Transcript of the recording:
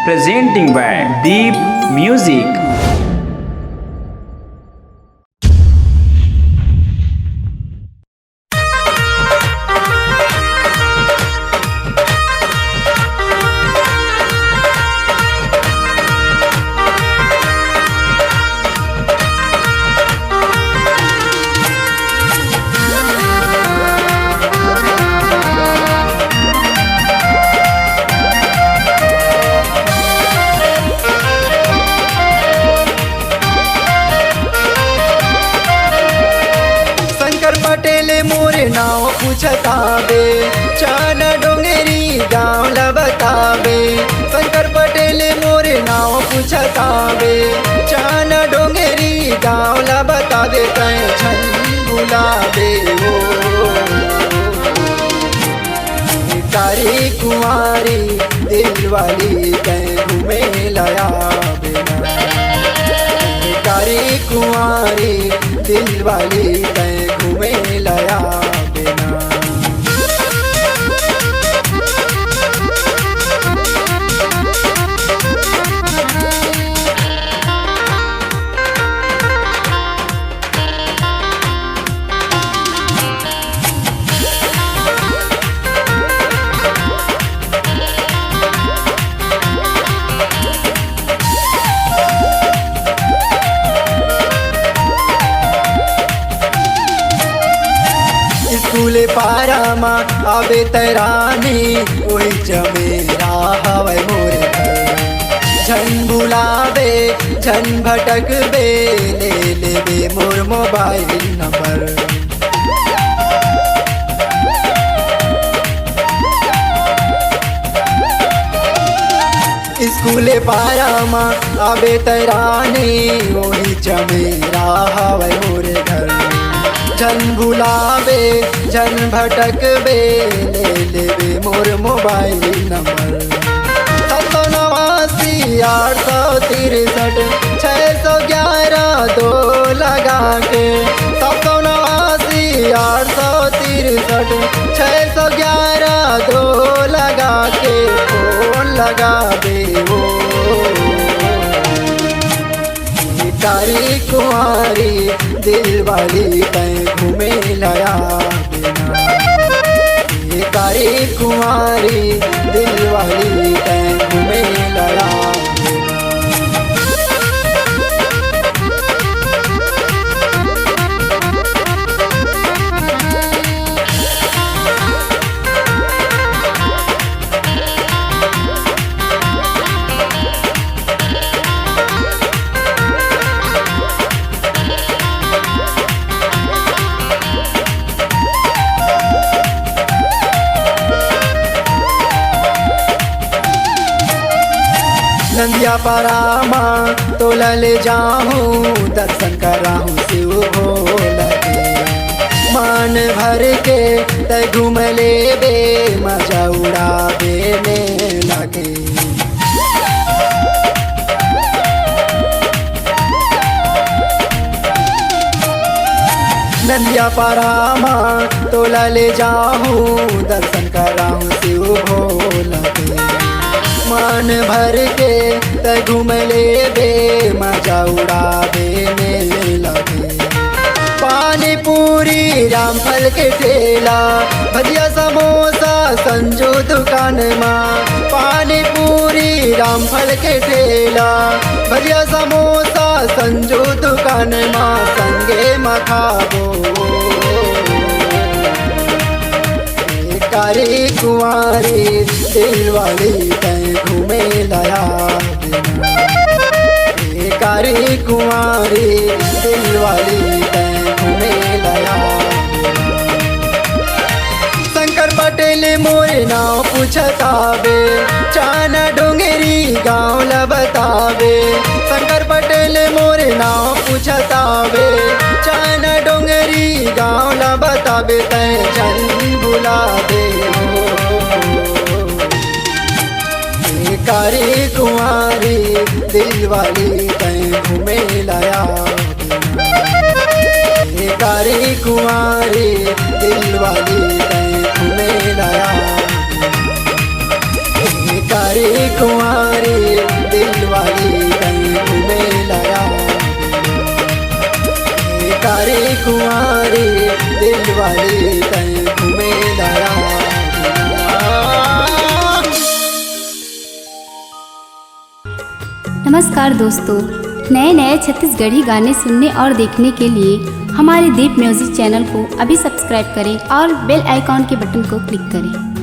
presenting by Deep Music. Patel मोरे नाव पूछताबे चान डोंगेरी गाँव ला बताबे। शंकर पटेल मोरे नाव पूछताबे चान डोंगेरी गाँव ला बताबे। तय छन बुलाबे हो कारी कुंवारी दिल वाली तय घूमे लाया बिना। कारी कुंवारी दिल वाली तय घूमे लाया बिना। स्कूले पारामा आबे तरानी वही जमेरा हवे मोरे घर। झन बुलावे झन भटकबे ले लेबे मोर मोबाइल नंबर। स्कूले पारामा आबे तरानी वही जमेरा हवे मोरे घर। झन बुलावे झन भटकबे ले लेबे मोर मोबाइल नंबर। 789 863 611 2 लगा के। 789 863 611 2 लगा के फोन लगा दे वो कारी कुंवारी दिल वाली तय घूमे लाया बिना। कारी कुंवारी दिल वाली तय घूमे लाया बिना। नंदिया परामा तोला ले जाऊँ दर्शन कराऊँ शिव भोला के। मान भर के तय घूम ले बे मजा उड़ाबे मेला के। नंदिया परामा तोला ले जाऊँ दर्शन कराऊँ शिव भोला के। मान भर के तय घूम ले बे मजा उड़ाबे मेला के। पानी पूरी रामफल के ठेला भजिया समोसा संजू दुकान माँ। पानी पूरी रामफल के ठेला भजिया समोसा संजू दुकान माँ। संगे मखाबो कारी कुंवारी दिल वाली तय घूमे लाया बिना। कारी कुंवारी दिल वाली तय घूमे लाया बिना। शंकर पटेल मोरे नाव पूछताबे चान डोंगेरी गाँव ला बताबे। शंकर पटेल मोरे नाव पूछताबे चान डोंगेरी गाँव ला बताबे। तय झन बुलाबे हो कारी कुंवारी दिल वाली तय घूमे लाया बिना। कारी कुंवारी दिल वाली तय घूमे लाया कारी कुंवारी वाली कहीं घूमे दया। नमस्कार दोस्तों, नए नए छत्तीसगढ़ी गाने सुनने और देखने के लिए हमारे दीप म्यूजिक चैनल को अभी सब्सक्राइब करें और बेल आइकॉन के बटन को क्लिक करें।